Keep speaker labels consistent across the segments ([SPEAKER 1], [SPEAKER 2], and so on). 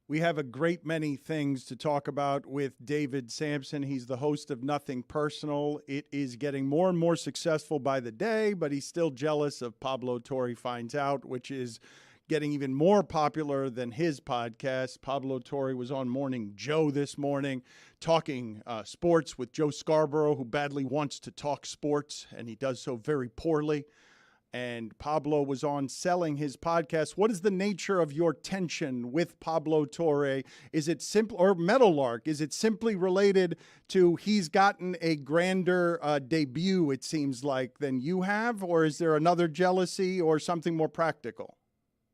[SPEAKER 1] We have a great many things to talk about with David Samson. He's the host of Nothing Personal. It is getting more and more successful by the day, but he's still jealous of Pablo Torre Finds Out, which is getting even more popular than his podcast. Pablo Torre was on Morning Joe this morning talking sports with Joe Scarborough, who badly wants to talk sports, and he does so very poorly. And Pablo was on selling his podcast. What is the nature of your tension with Pablo Torre? Is it simple, or Meadowlark? Is it simply related to he's gotten a grander debut, it seems like, than you have? Or is there another jealousy or something more practical?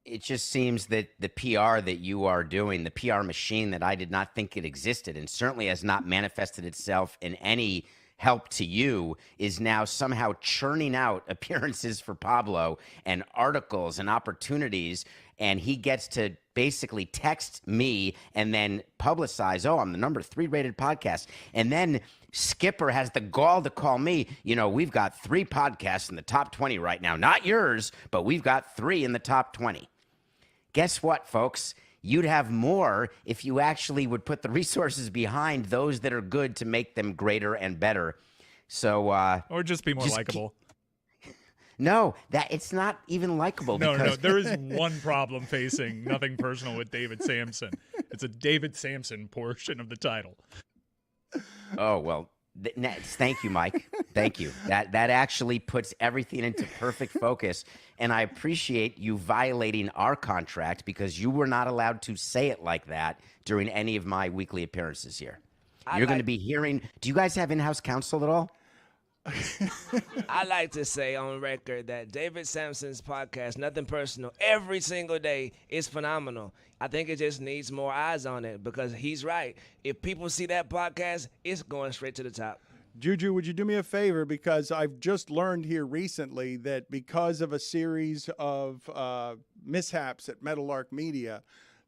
[SPEAKER 2] It just seems that the PR that you are doing, the PR machine that I did not think it existed and certainly has not manifested itself in any help to you, is now somehow churning out appearances for Pablo and articles and opportunities, and he gets to basically text me and then publicize, oh, I'm the number 3 rated podcast. And then Skipper has the gall to call me, you know, we've got 3 podcasts in the top 20 right now, not yours, but we've got 3 in the top 20. Guess what, folks? You'd have more if you actually would put the resources behind those that are good to make them greater and better. So,
[SPEAKER 3] or just be more likable.
[SPEAKER 2] No, that it's not even likable.
[SPEAKER 3] No. There is one problem facing Nothing Personal with David Samson. It's a David Samson portion of the title.
[SPEAKER 2] Oh, well, thank you, Mike. Thank you. That actually puts everything into perfect focus. And I appreciate you violating our contract because you were not allowed to say it like that during any of my weekly appearances here. You're going to be hearing. Do you guys have in-house counsel at all?
[SPEAKER 4] I like to say on record that David Samson's podcast, Nothing Personal, every single day is phenomenal. I think it just needs more eyes on it because he's right. If people see that podcast, it's going straight to the top.
[SPEAKER 1] Juju, would you do me a favor? Because I've just learned here recently that because of a series of mishaps at Meadowlark Media,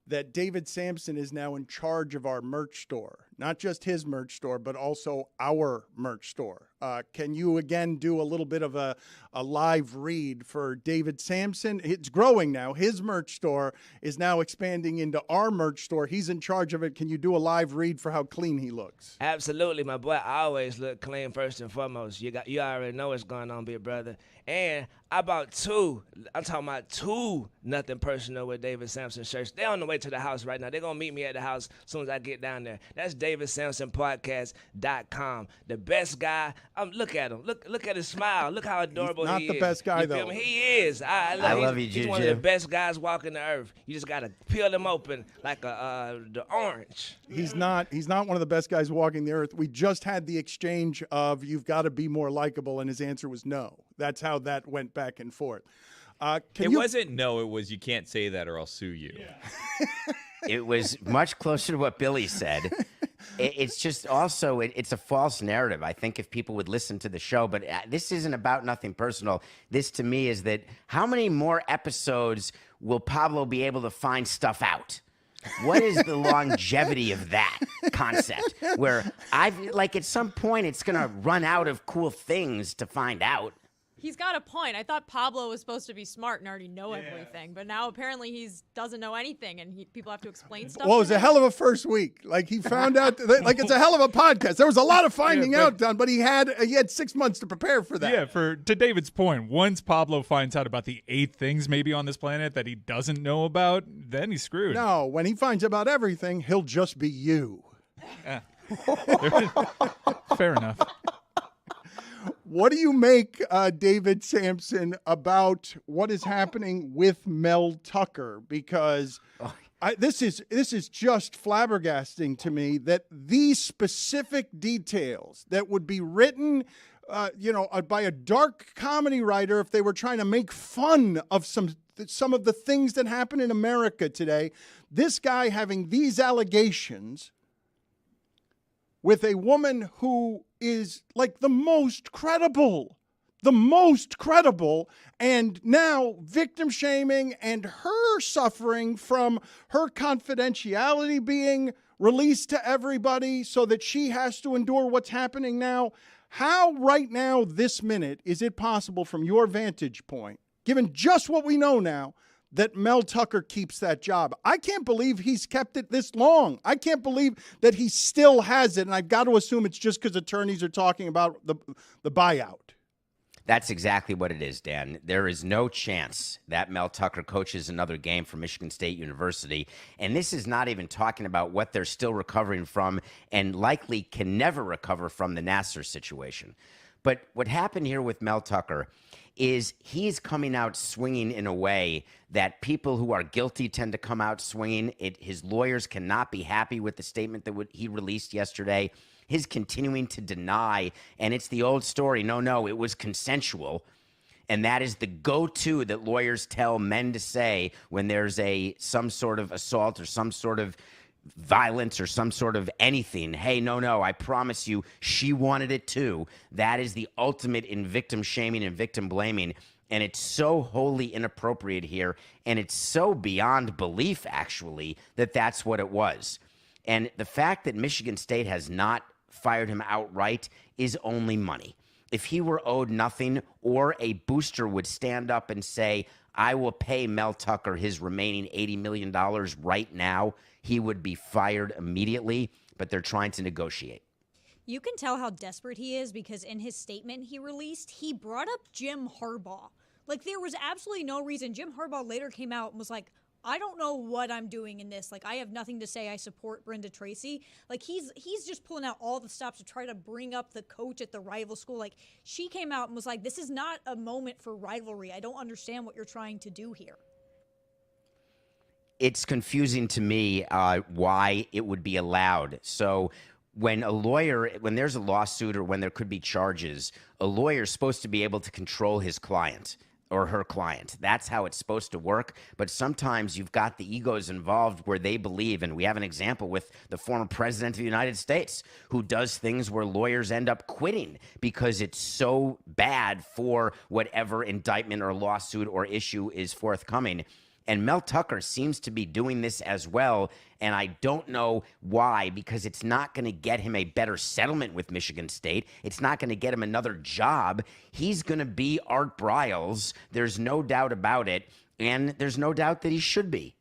[SPEAKER 1] that David Samson is now in charge of our merch store. Not just his merch store, but also our merch store. Can you, again, do a little bit of a live read for David Samson? It's growing now. His merch store is now expanding into our merch store. He's in charge of it. Can you do a live read for how clean he looks?
[SPEAKER 4] Absolutely, my boy. I always look clean first and foremost. You already know what's going on, big brother. And I bought 2. I'm talking about 2 Nothing Personal with David Samson shirts. They're on the way to the house right now. They're going to meet me at the house as soon as I get down there. That's DavidSamsonPodcast.com. The best guy. Look at him. Look at his smile. Look how adorable he is.
[SPEAKER 1] Not the best guy, though.
[SPEAKER 4] He is. I
[SPEAKER 2] love you, Juju.
[SPEAKER 4] He's one of the best guys walking the earth. You just got to peel him open like the orange.
[SPEAKER 1] He's not one of the best guys walking the earth. We just had the exchange of you've got to be more likable, and his answer was no. That's how that went back and forth.
[SPEAKER 5] Wasn't no, it was you can't say that or I'll sue you.
[SPEAKER 2] Yeah. It was much closer to what Billy said. It's just also, it's a false narrative. I think if people would listen to the show, but this isn't about Nothing Personal. This to me is that how many more episodes will Pablo be able to find stuff out? What is the longevity of that concept? Where at some point it's going to run out of cool things to find out.
[SPEAKER 6] He's got a point. I thought Pablo was supposed to be smart and already know everything, but now apparently he doesn't know anything, and people have to explain stuff.
[SPEAKER 1] Well, it was a hell of a first week. Like he found out, it's a hell of a podcast. There was a lot of finding out done, but he had 6 months to prepare for that.
[SPEAKER 3] Yeah, to David's point, once Pablo finds out about the 8 things maybe on this planet that he doesn't know about, then he's screwed.
[SPEAKER 1] No, when he finds out about everything, he'll just be you.
[SPEAKER 3] Yeah. Fair enough.
[SPEAKER 1] What do you make, David Samson, about what is happening with Mel Tucker? Because this is just flabbergasting to me that these specific details that would be written, by a dark comedy writer if they were trying to make fun of some of the things that happen in America today. This guy having these allegations with a woman who is like the most credible, and now victim shaming and her suffering from her confidentiality being released to everybody so that she has to endure what's happening now. How right now, this minute, is it possible from your vantage point, given just what we know now, that Mel Tucker keeps that job. I can't believe he's kept it this long. I can't believe that he still has it, and I've got to assume it's just because attorneys are talking about the buyout.
[SPEAKER 2] That's exactly what it is, Dan. There is no chance that Mel Tucker coaches another game for Michigan State University. And this is not even talking about what they're still recovering from and likely can never recover from the Nassar situation. But what happened here with Mel Tucker is he's coming out swinging in a way that people who are guilty tend to come out swinging. His lawyers cannot be happy with the statement that he released yesterday. His continuing to deny, and it's the old story, no, it was consensual. And that is the go-to that lawyers tell men to say when there's some sort of assault or some sort of violence or some sort of anything. Hey, no, I promise you, she wanted it too. That is the ultimate in victim shaming and victim blaming. And it's so wholly inappropriate here. And it's so beyond belief, actually, that that's what it was. And the fact that Michigan State has not fired him outright is only money. If he were owed nothing, or a booster would stand up and say, I will pay Mel Tucker his remaining $80 million right now, he would be fired immediately, but they're trying to negotiate.
[SPEAKER 7] You can tell how desperate he is because in his statement he released, he brought up Jim Harbaugh. Like, there was absolutely no reason. Jim Harbaugh later came out and was like, I don't know what I'm doing in this. Like, I have nothing to say. I support Brenda Tracy. Like, he's just pulling out all the stops to try to bring up the coach at the rival school. Like, she came out and was like, this is not a moment for rivalry. I don't understand what you're trying to do here.
[SPEAKER 2] It's confusing to me why it would be allowed. So when there's a lawsuit or when there could be charges, a lawyer's supposed to be able to control his client or her client. That's how it's supposed to work. But sometimes you've got the egos involved where they believe, and we have an example with the former president of the United States who does things where lawyers end up quitting because it's so bad for whatever indictment or lawsuit or issue is forthcoming. And Mel Tucker seems to be doing this as well, and I don't know why, because it's not going to get him a better settlement with Michigan State. It's not going to get him another job. He's going to be Art Briles. There's no doubt about it, and there's no doubt that he should be.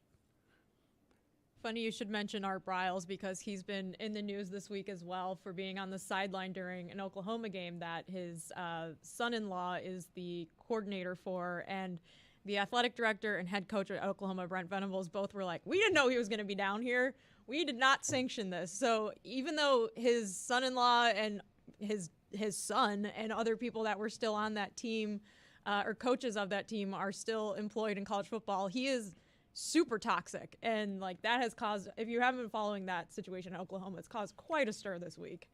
[SPEAKER 6] Funny you should mention Art Briles because he's been in the news this week as well for being on the sideline during an Oklahoma game that his son-in-law is the coordinator for, and the athletic director and head coach at Oklahoma, Brent Venables, both were like, we didn't know he was going to be down here. We did not sanction this. So even though his son-in-law and his son and other people that were still on that team or coaches of that team are still employed in college football, he is super toxic. And like that has caused, if you haven't been following that situation in Oklahoma, it's caused quite a stir this week.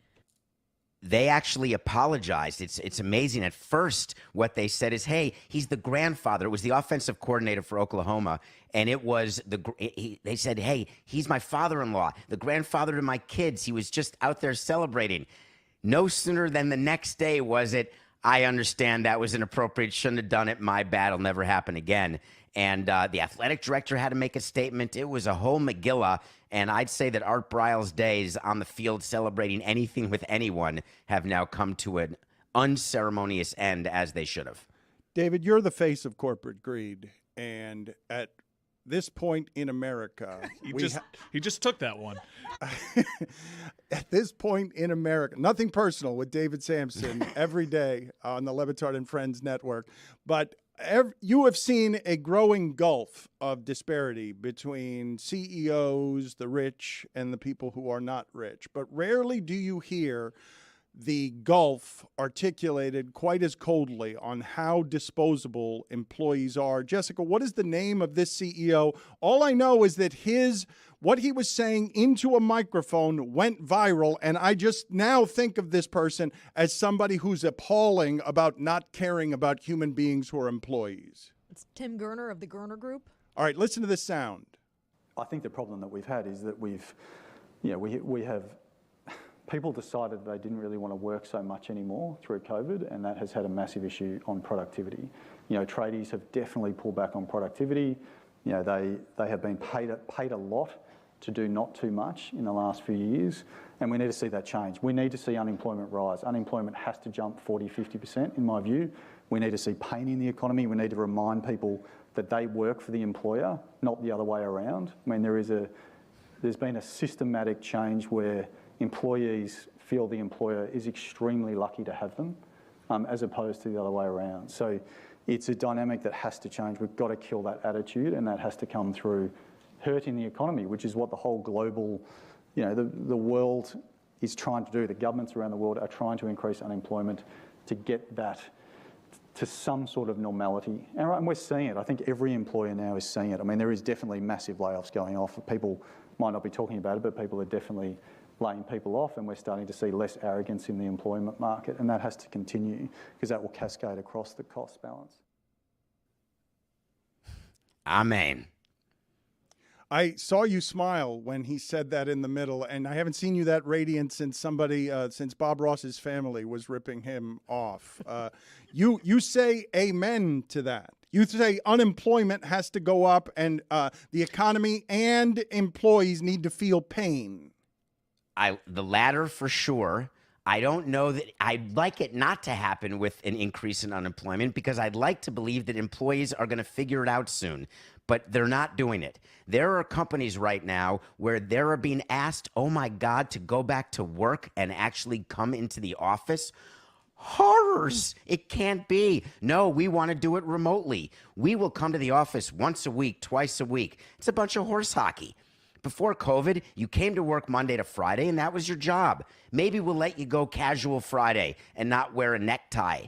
[SPEAKER 2] They actually apologized. It's amazing. At first, what they said is, hey, he's the grandfather. It was the offensive coordinator for Oklahoma, and it was they said, hey, he's my father-in-law, the grandfather to my kids. He was just out there celebrating. No sooner than the next day was it, I understand that was inappropriate, shouldn't have done it, my bad, it'll never happen again. And the athletic director had to make a statement. It was a whole Megillah. And I'd say that Art Briles' days on the field celebrating anything with anyone have now come to an unceremonious end, as they should have.
[SPEAKER 1] David, you're the face of corporate greed. And at this point in America,
[SPEAKER 3] he just took that one.
[SPEAKER 1] At this point in America, nothing personal with David Samson every day on the Le Batard and Friends Network, but you have seen a growing gulf of disparity between CEOs, the rich, and the people who are not rich. But rarely do you hear the gulf articulated quite as coldly on how disposable employees are. Jessica, what is the name of this CEO? All I know is that what he was saying into a microphone went viral, and I just now think of this person as somebody who's appalling about not caring about human beings who are employees.
[SPEAKER 6] It's Tim Gurner of the Gurner Group.
[SPEAKER 1] All right, listen to this sound.
[SPEAKER 8] I think the problem that we've had is that we have people decided they didn't really want to work so much anymore through COVID, and that has had a massive issue on productivity. Tradies have definitely pulled back on productivity. They have been paid a lot to do not too much in the last few years, and we need to see that change. We need to see unemployment rise. Unemployment has to jump 40, 50%, in my view. We need to see pain in the economy. We need to remind people that they work for the employer, not the other way around. I mean, there's been a systematic change where employees feel the employer is extremely lucky to have them, as opposed to the other way around. So it's a dynamic that has to change. We've got to kill that attitude, and that has to come through hurting the economy, which is what the whole global, the world is trying to do. The governments around the world are trying to increase unemployment to get that to some sort of normality. And we're seeing it. I think every employer now is seeing it. I mean, there is definitely massive layoffs going off. People might not be talking about it, but people are definitely laying people off, and we're starting to see less arrogance in the employment market, and that has to continue because that will cascade across the cost balance.
[SPEAKER 2] Amen.
[SPEAKER 1] I saw you smile when he said that in the middle, and I haven't seen you that radiant since since Bob Ross's family was ripping him off. You say amen to that. You say unemployment has to go up, and the economy and employees need to feel pain.
[SPEAKER 2] The latter for sure. I don't know that I'd like it not to happen with an increase in unemployment, because I'd like to believe that employees are going to figure it out soon, but they're not doing it. There are companies right now where they're being asked, oh my God, to go back to work and actually come into the office. Horrors. It can't be. No, we want to do it remotely. We will come to the office once a week, twice a week. It's a bunch of horse hockey. Before COVID, you came to work Monday to Friday, and that was your job. Maybe we'll let you go casual Friday and not wear a necktie.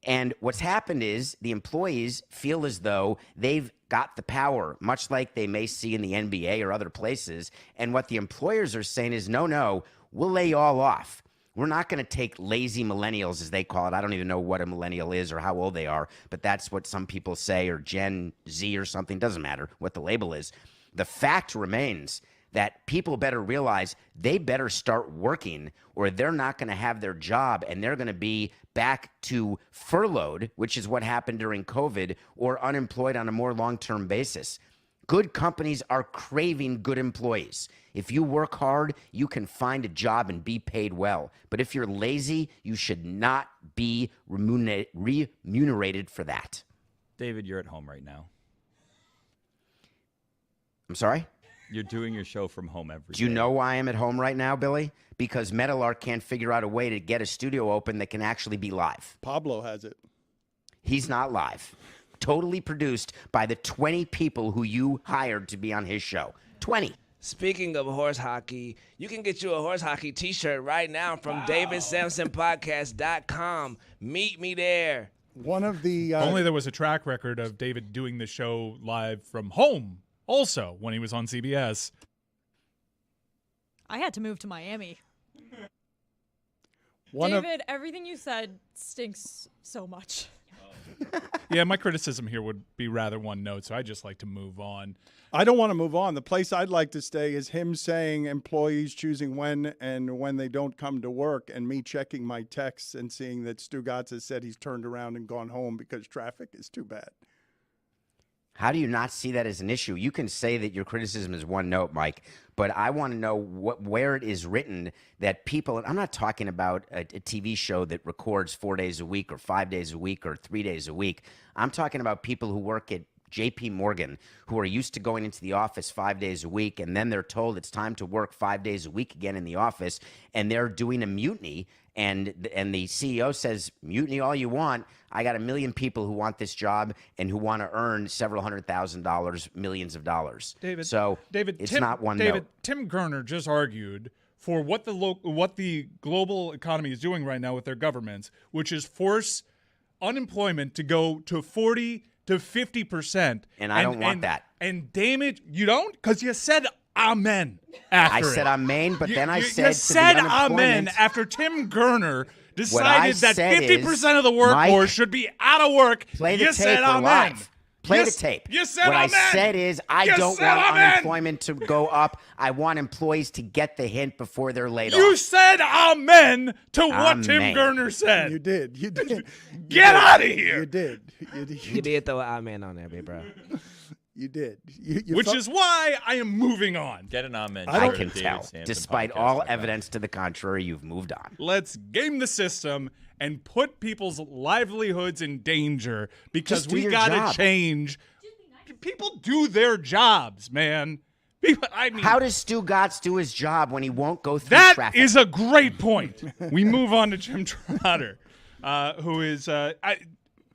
[SPEAKER 2] And what's happened is the employees feel as though they've got the power, much like they may see in the NBA or other places. And what the employers are saying is, no, we'll lay you all off. We're not going to take lazy millennials, as they call it. I don't even know what a millennial is or how old they are, but that's what some people say, or Gen Z or something. Doesn't matter what the label is. The fact remains that people better realize they better start working, or they're not going to have their job, and they're going to be back to furloughed, which is what happened during COVID, or unemployed on a more long-term basis. Good companies are craving good employees. If you work hard, you can find a job and be paid well. But if you're lazy, you should not be remunerated for that.
[SPEAKER 5] David, you're at home right now.
[SPEAKER 2] I'm sorry?
[SPEAKER 5] You're doing your show from home every day.
[SPEAKER 2] Do you know why I'm at home right now, Billy? Because Meadowlark can't figure out a way to get a studio open that can actually be live.
[SPEAKER 1] Pablo has it.
[SPEAKER 2] He's not live. Totally produced by the 20 people who you hired to be on his show. 20.
[SPEAKER 4] Speaking of horse hockey, you can get you a horse hockey t-shirt right now from DavidSamsonPodcast.com. Meet me there.
[SPEAKER 1] One of the...
[SPEAKER 3] Only there was a track record of David doing the show live from home also when he was on CBS.
[SPEAKER 7] I had to move to Miami.
[SPEAKER 6] David, everything you said stinks so much.
[SPEAKER 3] Yeah, my criticism here would be rather one note, so I just like to move on.
[SPEAKER 1] I don't want to move on. The place I'd like to stay is him saying employees choosing when and when they don't come to work, and me checking my texts and seeing that Stugotz has said he's turned around and gone home because traffic is too bad.
[SPEAKER 2] How do you not see that as an issue? You can say that your criticism is one note, Mike, but I want to know where it is written that people, and I'm not talking about a TV show that records 4 days a week or 5 days a week or 3 days a week. I'm talking about people who work at J.P. Morgan, who are used to going into the office 5 days a week, and then they're told it's time to work 5 days a week again in the office, and they're doing a mutiny, and the CEO says, mutiny all you want. I got 1 million people who want this job and who want to earn several $100,000, millions of dollars.
[SPEAKER 3] David,
[SPEAKER 2] it's not one note.
[SPEAKER 3] Tim Gurner just argued for what the global economy is doing right now with their governments, which is force unemployment to go to 40 to 50%.
[SPEAKER 2] And I don't want that.
[SPEAKER 3] And damn it, you don't? Because you said amen after
[SPEAKER 2] I said amen, but then I said
[SPEAKER 3] you said amen after Tim Gurner decided that 50% of the workforce should be out of work.
[SPEAKER 2] Play the
[SPEAKER 3] you
[SPEAKER 2] tape
[SPEAKER 3] said amen.
[SPEAKER 2] Live. Play the tape.
[SPEAKER 3] You said
[SPEAKER 2] what
[SPEAKER 3] amen.
[SPEAKER 2] I said is I don't want unemployment to go up. I want employees to get the hint before they're laid off.
[SPEAKER 3] You said amen to what Tim Gurner said.
[SPEAKER 1] You did. You did.
[SPEAKER 3] Get out of here.
[SPEAKER 1] You did.
[SPEAKER 4] You did throw amen on there, big bro.
[SPEAKER 1] You did.
[SPEAKER 3] Which is why I am moving on.
[SPEAKER 5] Get an amen.
[SPEAKER 2] I can tell. Despite all evidence to the contrary, you've moved on.
[SPEAKER 3] Let's game the system and put people's livelihoods in danger because we got to change people do their jobs, man. I mean,
[SPEAKER 2] How does Stugotz do his job when he won't go through
[SPEAKER 3] that
[SPEAKER 2] traffic?
[SPEAKER 3] is a great point. We move on to Jim Trotter, who is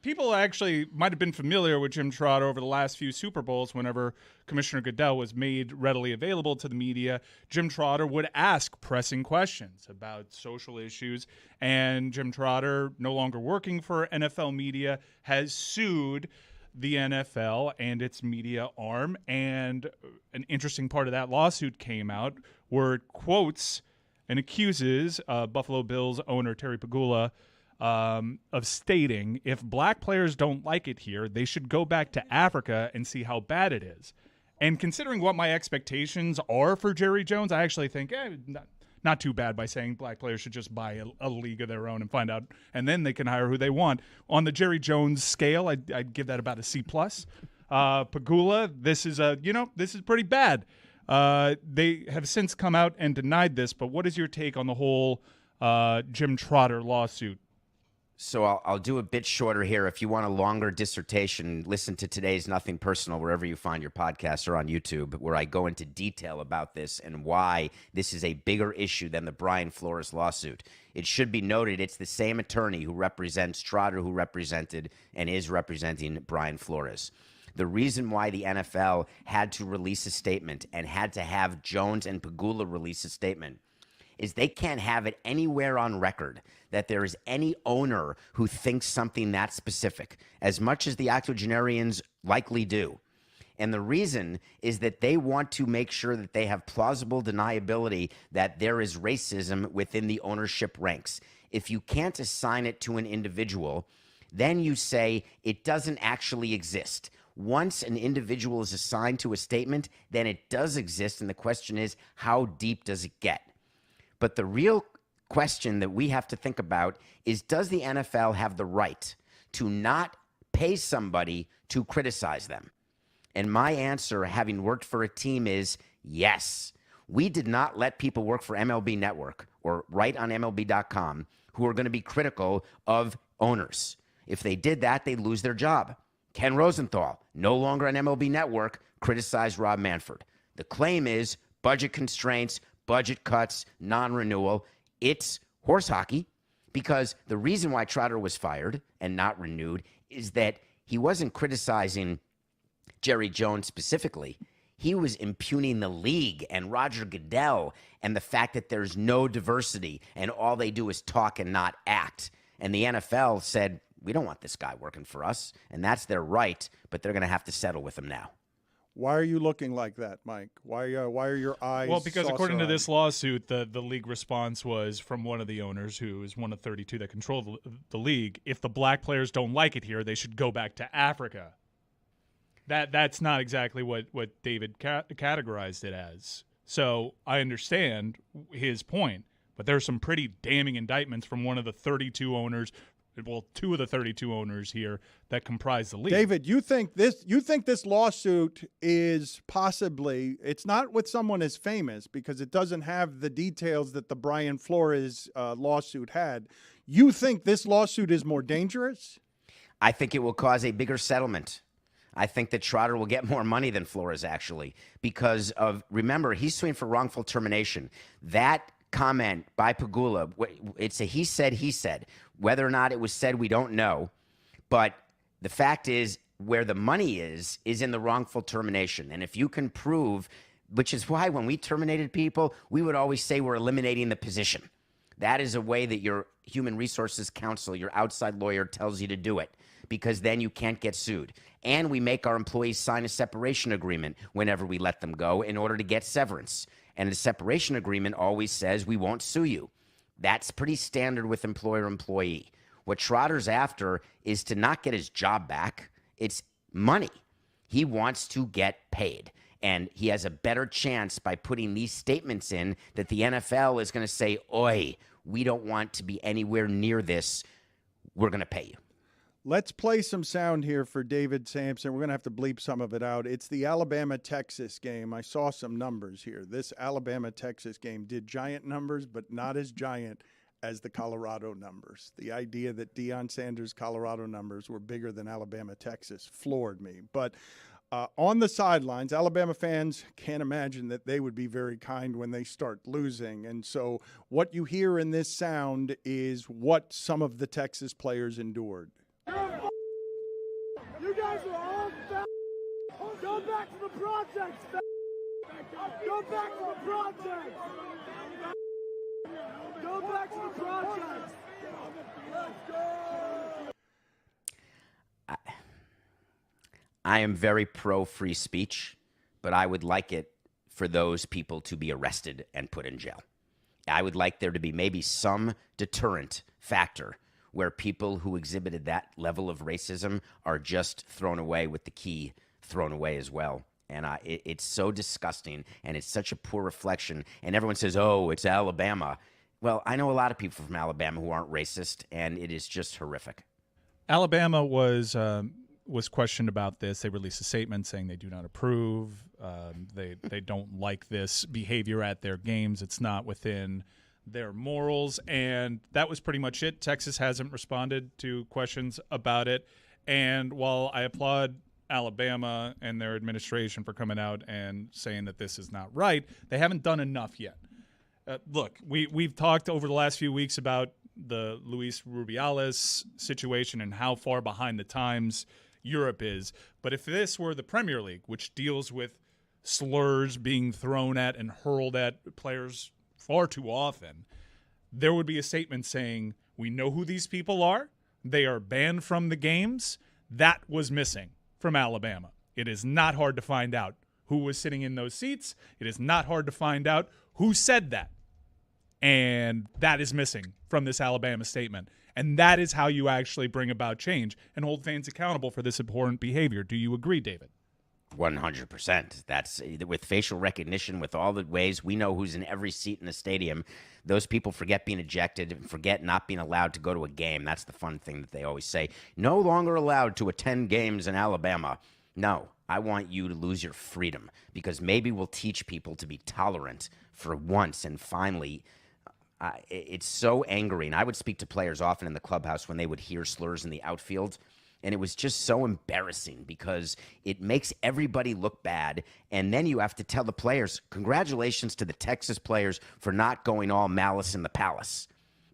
[SPEAKER 3] people actually might have been familiar with Jim Trotter over the last few Super Bowls. Whenever Commissioner Goodell was made readily available to the media, Jim Trotter would ask pressing questions about social issues. And Jim Trotter, no longer working for NFL Media, has sued the NFL and its media arm. And an interesting part of that lawsuit came out where it quotes and accuses Buffalo Bills owner Terry Pegula of stating, if black players don't like it here, they should go back to Africa and see how bad it is. And considering what my expectations are for Jerry Jones, I actually think not too bad by saying black players should just buy a league of their own and find out, and then they can hire who they want. On the Jerry Jones scale, I'd give that about a C+. Pegula, this is pretty bad. They have since come out and denied this, but what is your take on the whole Jim Trotter lawsuit?
[SPEAKER 2] So I'll do a bit shorter here. If you want a longer dissertation, listen to today's Nothing Personal wherever you find your podcasts or on YouTube, where I go into detail about this and why this is a bigger issue than the Brian Flores lawsuit. It should be noted it's the same attorney who represents Trotter, who represented and is representing Brian Flores. The reason why the NFL had to release a statement and had to have Jones and Pegula release a statement is they can't have it anywhere on record that there is any owner who thinks something that specific, as much as the octogenarians likely do. And the reason is that they want to make sure that they have plausible deniability that there is racism within the ownership ranks. If you can't assign it to an individual, then you say it doesn't actually exist. Once an individual is assigned to a statement, then it does exist, and the question is, how deep does it get? But the real question that we have to think about is, does the NFL have the right to not pay somebody to criticize them? And my answer, having worked for a team, is yes. We did not let people work for MLB Network or write on MLB.com who are going to be critical of owners. If they did that, they'd lose their job. Ken Rosenthal, no longer on MLB Network, criticized Rob Manfred. The claim is budget constraints, budget cuts, non-renewal. It's horse hockey, because the reason why Trotter was fired and not renewed is that he wasn't criticizing Jerry Jones specifically. He was impugning the league and Roger Goodell and the fact that there's no diversity and all they do is talk and not act. And the NFL said, we don't want this guy working for us, and that's their right, but they're going to have to settle with him now.
[SPEAKER 1] Why are you looking like that, Mike? Why are your eyes?
[SPEAKER 3] Well, because according to this lawsuit, the league response was from one of the owners, who is one of 32 that control the league. If the black players don't like it here, they should go back to Africa. That's not exactly what David categorized it as. So I understand his point, but there's some pretty damning indictments from one of the 32 owners. Well, two of the 32 owners here that comprise the league.
[SPEAKER 1] David, you think this lawsuit is possibly, it's not with someone as famous because it doesn't have the details that the Brian Flores lawsuit had. You think this lawsuit is more dangerous?
[SPEAKER 2] I think it will cause a bigger settlement. I think that Trotter will get more money than Flores, actually, because of, remember, he's suing for wrongful termination. That comment by Pegula, it's a he said. Whether or not it was said, we don't know. But the fact is, where the money is in the wrongful termination. And if you can prove, which is why when we terminated people, we would always say we're eliminating the position. That is a way that your human resources counsel, your outside lawyer, tells you to do it, because then you can't get sued. And we make our employees sign a separation agreement whenever we let them go in order to get severance. And the separation agreement always says we won't sue you. That's pretty standard with employer-employee. What Trotter's after is to not get his job back. It's money. He wants to get paid. And he has a better chance by putting these statements in that the NFL is going to say, oi, we don't want to be anywhere near this. We're going to pay you.
[SPEAKER 1] Let's play some sound here for David Samson. We're going to have to bleep some of it out. It's the Alabama-Texas game. I saw some numbers here. This Alabama-Texas game did giant numbers, but not as giant as the Colorado numbers. The idea that Deion Sanders' Colorado numbers were bigger than Alabama-Texas floored me. But On the sidelines, Alabama fans can't imagine that they would be very kind when they start losing. And so what you hear in this sound is what some of the Texas players endured.
[SPEAKER 9] You guys are all go back to the projects. Go back to the projects. Go back to the projects. Let's go.
[SPEAKER 2] I am very pro free speech, but I would like it for those people to be arrested and put in jail. I would like there to be maybe some deterrent factor where people who exhibited that level of racism are just thrown away with the key thrown away as well. And it's so disgusting, and it's such a poor reflection. And everyone says, oh, it's Alabama. Well, I know a lot of people from Alabama who aren't racist, and it is just horrific.
[SPEAKER 3] Alabama was questioned about this. They released a statement saying they do not approve. They don't like this behavior at their games. It's not within their morals, and that was pretty much it. Texas hasn't responded to questions about it. And while I applaud Alabama and their administration for coming out and saying that this is not right, they haven't done enough yet. Look, we've talked over the last few weeks about the Luis Rubiales situation and how far behind the times Europe is. But if this were the Premier League, which deals with slurs being thrown at and hurled at players far too often, there would be a statement saying, we know who these people are. They are banned from the games. That was missing from Alabama. It is not hard to find out who was sitting in those seats. It is not hard to find out who said that. And that is missing from this Alabama statement. And that is how you actually bring about change and hold fans accountable for this abhorrent behavior. Do you agree, David?
[SPEAKER 2] 100%. That's with facial recognition, with all the ways we know who's in every seat in the stadium. Those people forget being ejected and forget not being allowed to go to a game. That's the fun thing that they always say. No longer allowed to attend games in Alabama. No, I want you to lose your freedom, because maybe we'll teach people to be tolerant for once and finally. It's so angering. I would speak to players often in the clubhouse when they would hear slurs in the outfield, and it was just so embarrassing because it makes everybody look bad, and then you have to tell the players, congratulations to the Texas players for not going all malice in the palace,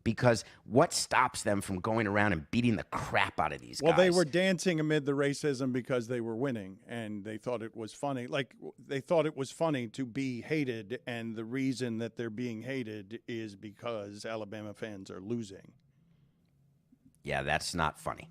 [SPEAKER 2] because what stops them from going around and beating the crap out of these guys?
[SPEAKER 1] Well, they were dancing amid the racism because they were winning, and they thought it was funny. Like, they thought it was funny to be hated, and the reason that they're being hated is because Alabama fans are losing.
[SPEAKER 2] Yeah, that's not funny.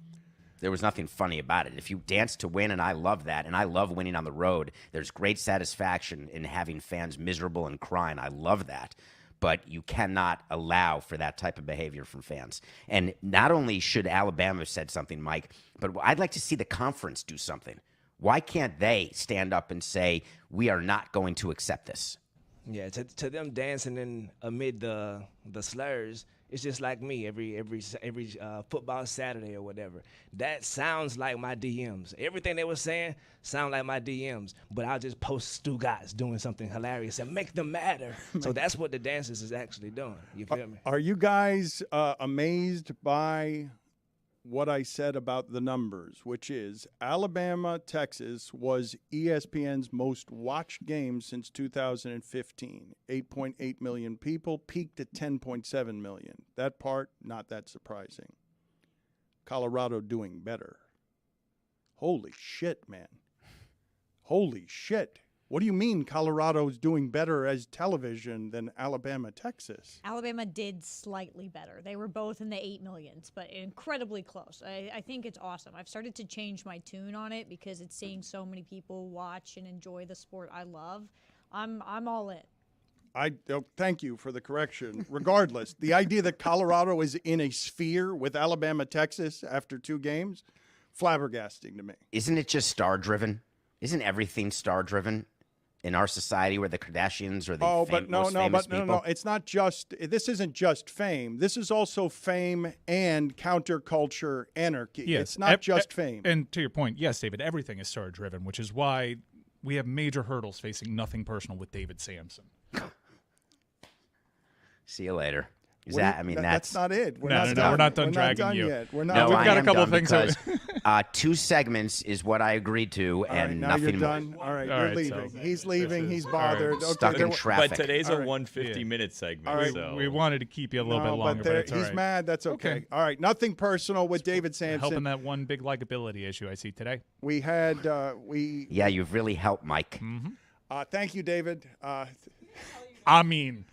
[SPEAKER 2] There was nothing funny about it. If you dance to win, and I love that, and I love winning on the road, there's great satisfaction in having fans miserable and crying. I love that. But you cannot allow for that type of behavior from fans. And not only should Alabama have said something, Mike, but I'd like to see the conference do something. Why can't they stand up and say, we are not going to accept this?
[SPEAKER 4] Yeah, to them dancing in amid the slurs, it's just like me every football Saturday or whatever. That sounds like my DMs. Everything they were saying sound like my DMs, but I'll just post Stugotz doing something hilarious and make them madder. So that's what the dancers is actually doing. You feel me?
[SPEAKER 1] Are you guys amazed by what I said about the numbers, which is Alabama, Texas was ESPN's most watched game since 2015. 8.8 million people, peaked at 10.7 million. That part, not that surprising. Colorado doing better. Holy shit, man. Holy shit. What do you mean Colorado's doing better as television than Alabama, Texas?
[SPEAKER 7] Alabama did slightly better. They were both in the 8 millions, but incredibly close. I think it's awesome. I've started to change my tune on it because it's seeing so many people watch and enjoy the sport I love. I'm all in.
[SPEAKER 1] Thank you for the correction. Regardless, the idea that Colorado is in a sphere with Alabama, Texas after 2 games, flabbergasting to me.
[SPEAKER 2] Isn't it just star-driven? Isn't everything star-driven in our society where the Kardashians are the most famous people?
[SPEAKER 1] No. It's not just, this isn't just fame. This is also fame and counterculture anarchy.
[SPEAKER 3] Yes,
[SPEAKER 1] it's not just fame.
[SPEAKER 3] And to your point, yes, David, everything is star-driven, which is why we have major hurdles facing nothing personal with David Samson.
[SPEAKER 2] See you later. Is that? I mean,
[SPEAKER 1] that's not it.
[SPEAKER 3] No, we're not done dragging you.
[SPEAKER 1] Yet. We're not.
[SPEAKER 2] No,
[SPEAKER 3] we've
[SPEAKER 2] I
[SPEAKER 3] got a
[SPEAKER 2] am
[SPEAKER 3] couple
[SPEAKER 2] done
[SPEAKER 3] things
[SPEAKER 2] because 2 segments is what I agreed to,
[SPEAKER 1] All
[SPEAKER 2] and
[SPEAKER 1] right, now
[SPEAKER 2] nothing
[SPEAKER 1] you're
[SPEAKER 2] more.
[SPEAKER 1] done. All right,
[SPEAKER 3] All
[SPEAKER 1] you're
[SPEAKER 3] right,
[SPEAKER 1] leaving.
[SPEAKER 3] so
[SPEAKER 1] He's leaving. He's bothered. Okay,
[SPEAKER 2] Stuck in
[SPEAKER 1] there-
[SPEAKER 2] traffic.
[SPEAKER 5] But today's
[SPEAKER 1] All
[SPEAKER 5] a
[SPEAKER 1] right.
[SPEAKER 5] 150-minute segment.
[SPEAKER 1] All right.
[SPEAKER 5] So.
[SPEAKER 3] We wanted to keep you a little bit longer, but it's all
[SPEAKER 1] he's
[SPEAKER 3] right.
[SPEAKER 1] mad. That's okay. All right, nothing personal with David
[SPEAKER 3] Helping
[SPEAKER 1] Samson.
[SPEAKER 3] that one big likability issue I see today.
[SPEAKER 1] We had
[SPEAKER 2] Yeah, you've really helped, Mike.
[SPEAKER 1] thank you, David.
[SPEAKER 3] I mean,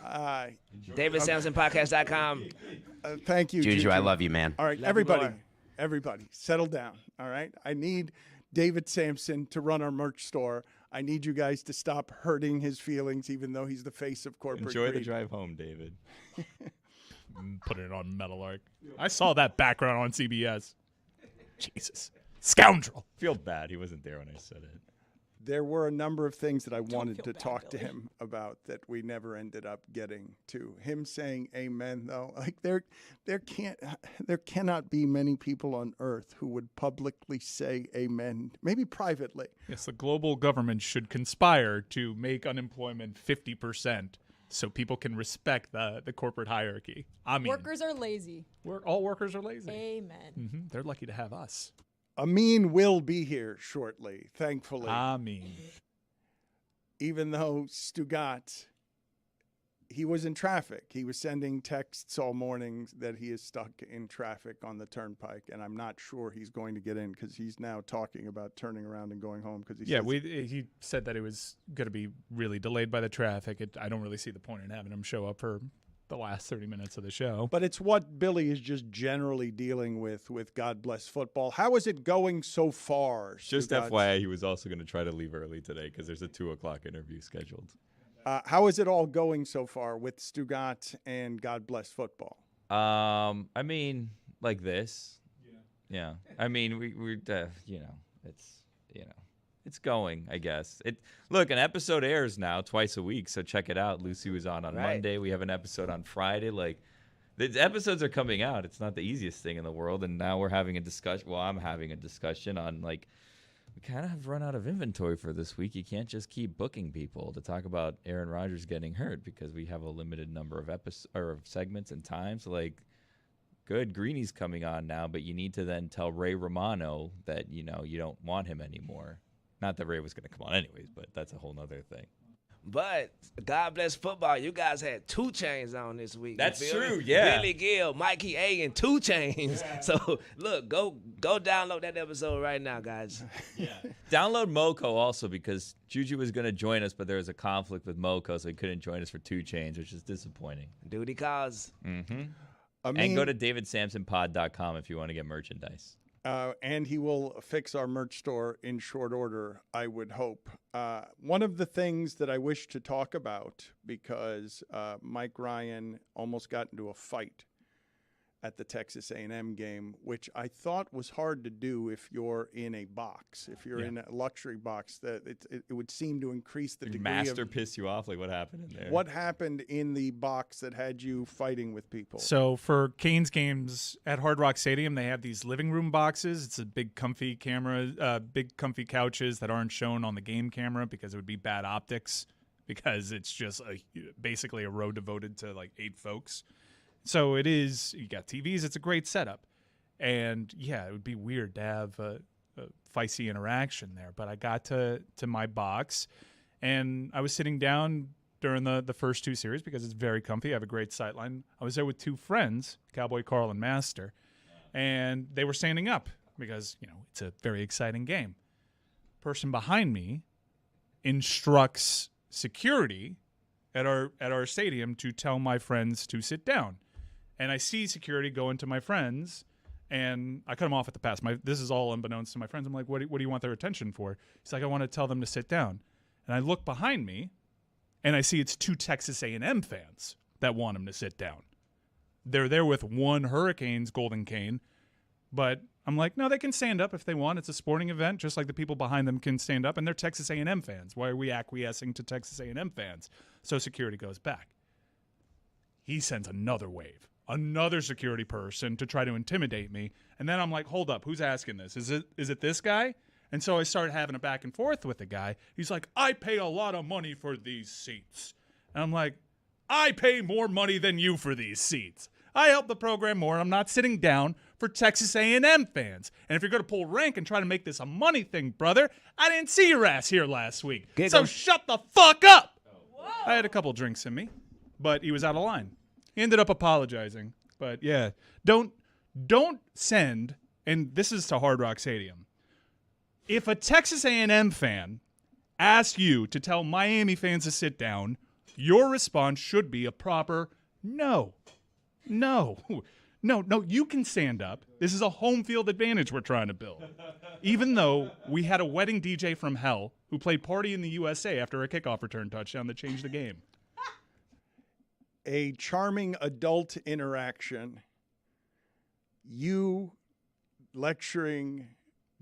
[SPEAKER 4] DavidSamsonPodcast.com.
[SPEAKER 1] Thank you,
[SPEAKER 2] Juju, I love you, man.
[SPEAKER 1] All right,
[SPEAKER 4] Love you
[SPEAKER 1] everybody,
[SPEAKER 4] more.
[SPEAKER 1] everybody, settle down. All right, I need David Samson to run our merch store. I need you guys to stop hurting his feelings, even though he's the face of corporate
[SPEAKER 5] Enjoy the
[SPEAKER 1] greed.
[SPEAKER 5] drive home, David.
[SPEAKER 3] putting it on Meadowlark. I saw that background on CBS. Jesus. Scoundrel.
[SPEAKER 5] Feel bad. He wasn't there when I said it.
[SPEAKER 1] There were a number of things that I wanted to talk to him about that we never ended up getting to. Him saying amen, though, like there cannot be many people on earth who would publicly say amen, maybe privately.
[SPEAKER 3] Yes, the global government should conspire to make unemployment 50% so people can respect the corporate hierarchy. I mean,
[SPEAKER 6] Workers are lazy.
[SPEAKER 3] all workers are lazy.
[SPEAKER 6] Amen.
[SPEAKER 3] They're lucky to have us.
[SPEAKER 1] Amin will be here shortly, thankfully.
[SPEAKER 3] I mean,
[SPEAKER 1] Even though Stugotz, he was in traffic. He was sending texts all morning that he is stuck in traffic on the turnpike, and I'm not sure he's going to get in because he's now talking about turning around and going home. Because
[SPEAKER 3] he said that it was going to be really delayed by the traffic. I don't really see the point in having him show up for the last 30 minutes of the show.
[SPEAKER 1] But it's what Billy is just generally dealing with God Bless Football. How is it going so far?
[SPEAKER 5] Just
[SPEAKER 1] Stugotz?
[SPEAKER 5] FYI, he was also going to try to leave early today because there's a 2:00 interview scheduled.
[SPEAKER 1] How is it all going so far with Stugotz and God Bless Football?
[SPEAKER 5] I mean, like this. Yeah. I mean, we're it's going, I guess. Look, an episode airs now twice a week, so check it out. Lucy was on Monday. We have an episode on Friday. Like, the episodes are coming out. It's not the easiest thing in the world, and now we're having a discussion. Well, I'm having a discussion on, like, we kind of have run out of inventory for this week. You can't just keep booking people to talk about Aaron Rodgers getting hurt because we have a limited number of of segments and times. Like, good, Greeny's coming on now, but you need to then tell Ray Romano that, you don't want him anymore. Not that Ray was going to come on anyways, but that's a whole nother thing.
[SPEAKER 4] But God Bless Football, you guys had 2 Chainz on this week.
[SPEAKER 5] That's
[SPEAKER 4] You feel
[SPEAKER 5] true,
[SPEAKER 4] me?
[SPEAKER 5] yeah.
[SPEAKER 4] Billy Gill, Mikey A, and 2 Chainz. Yeah. So, look, go download that episode right now, guys.
[SPEAKER 5] Yeah. Download Moco also because Juju was going to join us, but there was a conflict with Moco, so he couldn't join us for 2 Chainz, which is disappointing.
[SPEAKER 4] Duty calls.
[SPEAKER 5] Mm-hmm. And go to DavidSamsonPod.com if you want to get merchandise.
[SPEAKER 1] And he will fix our merch store in short order, I would hope. One of the things that I wish to talk about, because Mike Ryan almost got into a fight at the Texas A&M game, which I thought was hard to do if you're in a box. If you're in a luxury box, that it would seem to increase the degree
[SPEAKER 5] Master
[SPEAKER 1] of...
[SPEAKER 5] piss you off? Like, what happened in there?
[SPEAKER 1] What happened in the box that had you fighting with people?
[SPEAKER 3] So for Canes games at Hard Rock Stadium, they have these living room boxes. It's a big comfy camera, big comfy couches that aren't shown on the game camera because it would be bad optics because it's just basically a row devoted to like 8 folks. So it is, you got TVs, it's a great setup. And yeah, it would be weird to have a feisty interaction there. But I got to my box and I was sitting down during the first 2 series because it's very comfy. I have a great sightline. I was there with 2 friends, Cowboy Carl and Master, and they were standing up because, it's a very exciting game. Person behind me instructs security at our stadium to tell my friends to sit down. And I see security go into my friends, and I cut him off at the pass. This is all unbeknownst to my friends. I'm like, what do you want their attention for? He's like, I want to tell them to sit down. And I look behind me, and I see it's 2 Texas A&M fans that want him to sit down. They're there with 1 Hurricanes Golden Cane, but I'm like, no, they can stand up if they want. It's a sporting event, just like the people behind them can stand up, and they're Texas A&M fans. Why are we acquiescing to Texas A&M fans? So security goes back. He sends another wave. Another security person to try to intimidate me. And then I'm like, hold up, who's asking this? Is it this guy? And so I started having a back and forth with the guy. He's like, I pay a lot of money for these seats. And I'm like, I pay more money than you for these seats. I help the program more, and I'm not sitting down for Texas A&M fans. And if you're going to pull rank and try to make this a money thing, brother, I didn't see your ass here last week. So shut the fuck up. I had a couple drinks in me, but he was out of line. He ended up apologizing. But yeah, don't send, and this is to Hard Rock Stadium. If a Texas A&M fan asks you to tell Miami fans to sit down, your response should be a proper no. No, you can stand up. This is a home field advantage we're trying to build. Even though we had a wedding DJ from hell who played Party in the USA after a kickoff return touchdown that changed the game.
[SPEAKER 1] A charming adult interaction. You lecturing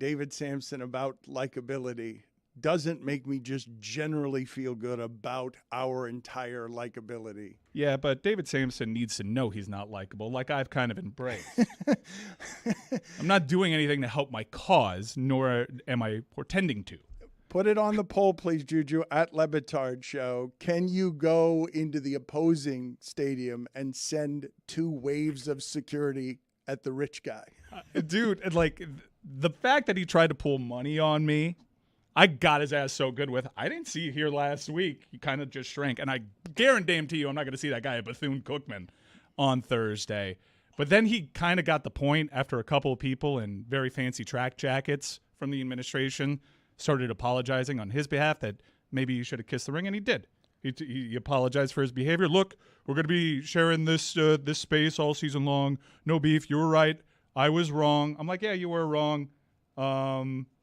[SPEAKER 1] David Samson about likability doesn't make me just generally feel good about our entire likability.
[SPEAKER 3] Yeah, but David Samson needs to know he's not likable, like I've kind of embraced. I'm not doing anything to help my cause, nor am I pretending to.
[SPEAKER 1] Put it on the poll, please, Juju, at Le Batard Show. Can you go into the opposing stadium and send 2 waves of security at the rich guy?
[SPEAKER 3] Dude, like, the fact that he tried to pull money on me, I got his ass so good with, I didn't see you here last week. He kind of just shrank. And I guarantee you I'm not going to see that guy at Bethune-Cookman on Thursday. But then he kind of got the point after a couple of people in very fancy track jackets from the administration started apologizing on his behalf that maybe he should have kissed the ring, and he did. He apologized for his behavior. Look, we're going to be sharing this space all season long. No beef. You were right. I was wrong. I'm like, yeah, you were wrong.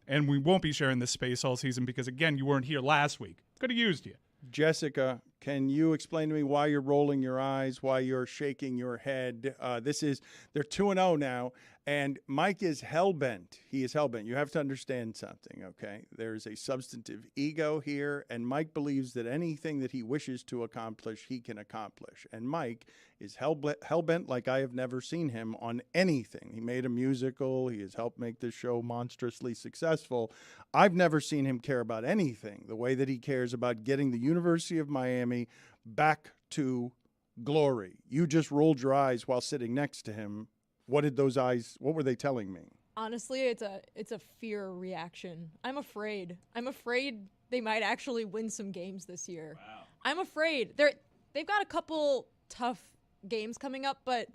[SPEAKER 3] And we won't be sharing this space all season because, again, you weren't here last week. Could have used you.
[SPEAKER 1] Jessica, can you explain to me why you're rolling your eyes, why you're shaking your head? They're 2-0 now, and Mike is hell-bent. He is hell-bent. You have to understand something, okay? There's a substantive ego here, and Mike believes that anything that he wishes to accomplish, he can accomplish. And Mike is hell-bent like I have never seen him on anything. He made a musical. He has helped make this show monstrously successful. I've never seen him care about anything the way that he cares about getting the University of Miami back to glory. You just rolled your eyes while sitting next to him. What were they telling me?
[SPEAKER 6] Honestly, it's a fear reaction. I'm afraid. I'm afraid they might actually win some games this year. Wow. I'm afraid. They've got a couple tough games coming up, but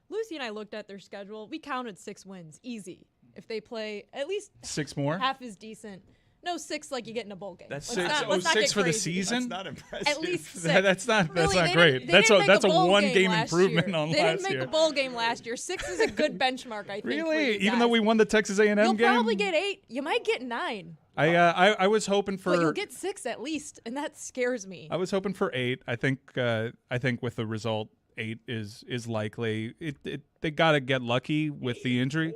[SPEAKER 6] Lucy and I looked at their schedule. We counted 6 wins. Easy. If they play at least
[SPEAKER 3] 6 more?
[SPEAKER 6] Half as decent. No, 6 like you get in a bowl game.
[SPEAKER 3] That's 6 for the season?
[SPEAKER 6] That's not impressive. At least 6.
[SPEAKER 3] That's not great. That's a one-game improvement on last year.
[SPEAKER 6] They didn't make a bowl game last year. 6 is a good benchmark, I think.
[SPEAKER 3] Really? Even though we won the Texas A&M game?
[SPEAKER 6] You'll probably get 8. You might get 9.
[SPEAKER 3] I was hoping for.
[SPEAKER 6] But you'll get 6 at least, and that scares me.
[SPEAKER 3] I was hoping for 8. I think with the result, 8 is likely. They got to get lucky with the injury.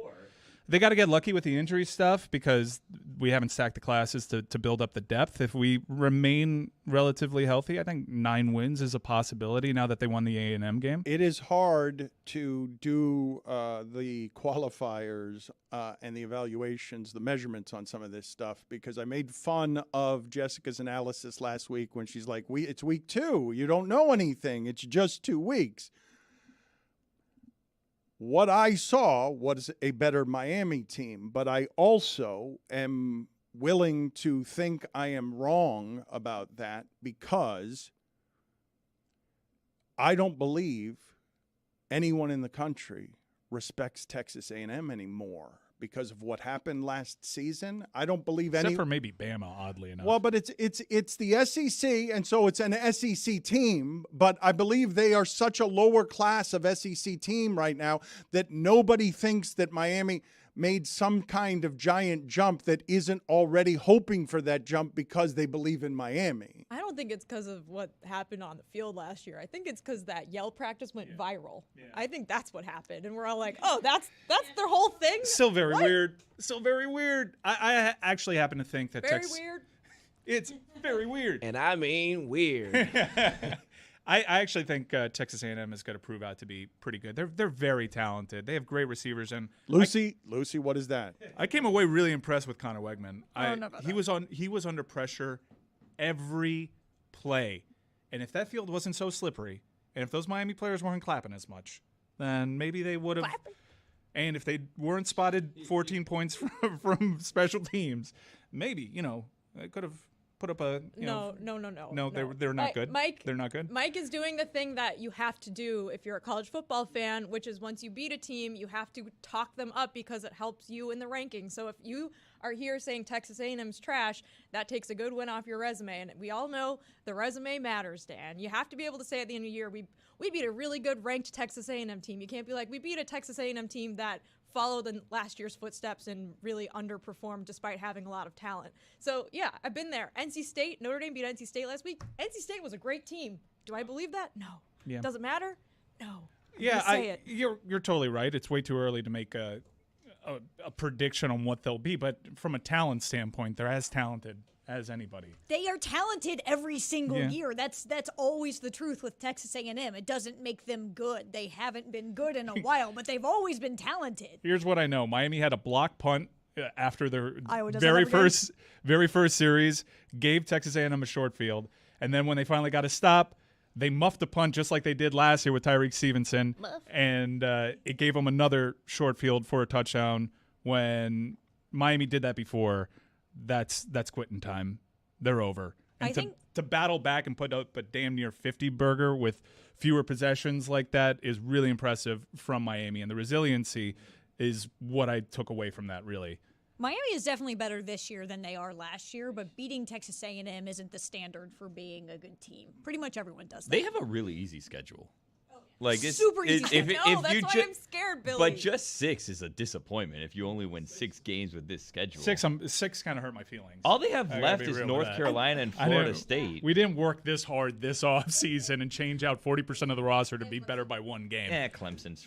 [SPEAKER 3] They got to get lucky with the injury stuff because we haven't stacked the classes to build up the depth. If we remain relatively healthy, I think 9 wins is a possibility now that they won the A&M game.
[SPEAKER 1] It is hard to do the qualifiers and the evaluations, the measurements on some of this stuff because I made fun of Jessica's analysis last week when she's like, it's week 2. You don't know anything. It's just 2 weeks. What I saw was a better Miami team, but I also am willing to think I am wrong about that because I don't believe anyone in the country respects Texas A&M anymore because of what happened last season. I don't believe
[SPEAKER 3] Except for maybe Bama, oddly enough.
[SPEAKER 1] Well, but it's the SEC, and so it's an SEC team, but I believe they are such a lower class of SEC team right now that nobody thinks that Miami made some kind of giant jump that isn't already hoping for that jump because they believe in Miami.
[SPEAKER 6] I don't think it's because of what happened on the field last year. I think it's because that yell practice went viral. Yeah. I think that's what happened. And we're all like, oh, that's their whole thing?
[SPEAKER 3] Still very weird. Still very weird. I actually happen to think that
[SPEAKER 6] weird.
[SPEAKER 3] It's very weird.
[SPEAKER 4] And I mean weird.
[SPEAKER 3] I actually think Texas A&M is going to prove out to be pretty good. They're very talented. They have great receivers. And
[SPEAKER 1] Lucy, what is that?
[SPEAKER 3] I came away really impressed with Connor Wegman. He was under pressure every play, and if that field wasn't so slippery, And if those Miami players weren't clapping as much, then maybe they would have. And if they weren't spotted 14 points from special teams, maybe, they could have put up a.
[SPEAKER 6] No.
[SPEAKER 3] They're not good. They're not good.
[SPEAKER 6] Mike is doing the thing that you have to do if you're a college football fan, which is once you beat a team, you have to talk them up because it helps you in the rankings. So if you are here saying Texas A&M's trash, that takes a good win off your resume. And we all know the resume matters, Dan. You have to be able to say at the end of the year, we beat a really good ranked Texas A&M team. You can't be like, we beat a Texas A&M team that followed in last year's footsteps and really underperformed despite having a lot of talent. So, yeah, I've been there. NC State, Notre Dame beat NC State last week. NC State was a great team. Do I believe that? No.
[SPEAKER 3] Yeah.
[SPEAKER 6] Does it matter? No.
[SPEAKER 3] Yeah, you're totally right. It's way too early to make a prediction on what they'll be, but from a talent standpoint, they're as talented as anybody.
[SPEAKER 7] They are talented every single year. That's always the truth with Texas A&M. It doesn't make them good. They haven't been good in a while, but they've always been talented.
[SPEAKER 3] Here's what I know. Miami had a block punt after their
[SPEAKER 7] Iowa
[SPEAKER 3] very first series, gave Texas A&M a short field, and then when they finally got a stop, they muffed the punt just like they did last year with Tyreek Stevenson, and it gave them another short field for a touchdown. When Miami did that before, that's quitting time. They're over. And to battle back and put up a damn near 50 burger with fewer possessions like that is really impressive from Miami, and the resiliency is what I took away from that, really.
[SPEAKER 7] Miami is definitely better this year than they are last year, but beating Texas A&M isn't the standard for being a good team. Pretty much everyone does that.
[SPEAKER 5] They have a really easy schedule. Like it's
[SPEAKER 7] super easy.
[SPEAKER 6] That's why I'm scared, Billy.
[SPEAKER 5] But just 6 is a disappointment if you only win 6 games with this schedule.
[SPEAKER 3] 6 kind of hurt my feelings.
[SPEAKER 5] All they have left is North Carolina and Florida State.
[SPEAKER 3] We didn't work this hard this offseason and change out 40% of the roster to be better by one game.
[SPEAKER 5] Clemson.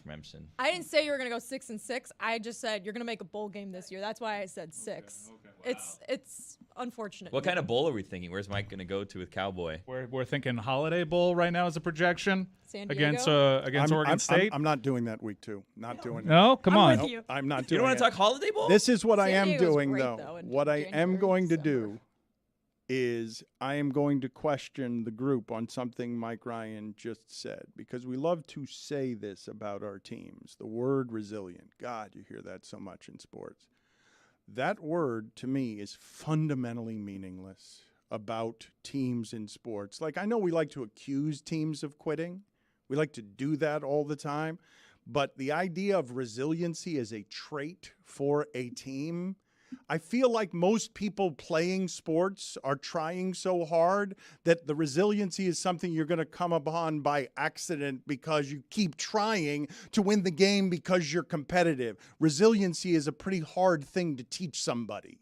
[SPEAKER 6] I didn't say you were going to go 6-6. I just said you're going to make a bowl game this year. That's why I said 6. Okay. Wow. It's unfortunate.
[SPEAKER 5] What kind of bowl are we thinking? Where's Mike going to go to with Cowboy?
[SPEAKER 3] We're thinking Holiday Bowl right now as a projection.
[SPEAKER 6] San Diego?
[SPEAKER 3] Against Oregon State.
[SPEAKER 1] I'm not doing that week 2. Not doing it.
[SPEAKER 3] No, come on.
[SPEAKER 1] Nope, I'm not doing it.
[SPEAKER 5] You don't want to talk Holiday Bowl?
[SPEAKER 1] This is what I am
[SPEAKER 6] Diego's
[SPEAKER 1] doing,
[SPEAKER 6] great,
[SPEAKER 1] though.
[SPEAKER 6] in
[SPEAKER 1] What I am
[SPEAKER 6] January,
[SPEAKER 1] going to
[SPEAKER 6] December.
[SPEAKER 1] do is I am going to question the group on something Mike Ryan just said, because we love to say this about our teams, the word resilient. God, you hear that so much in sports. That word, to me, is fundamentally meaningless about teams in sports. Like, I know we like to accuse teams of quitting. We like to do that all the time. But the idea of resiliency as a trait for a team, I feel like most people playing sports are trying so hard that the resiliency is something you're going to come upon by accident because you keep trying to win the game because you're competitive. Resiliency is a pretty hard thing to teach somebody.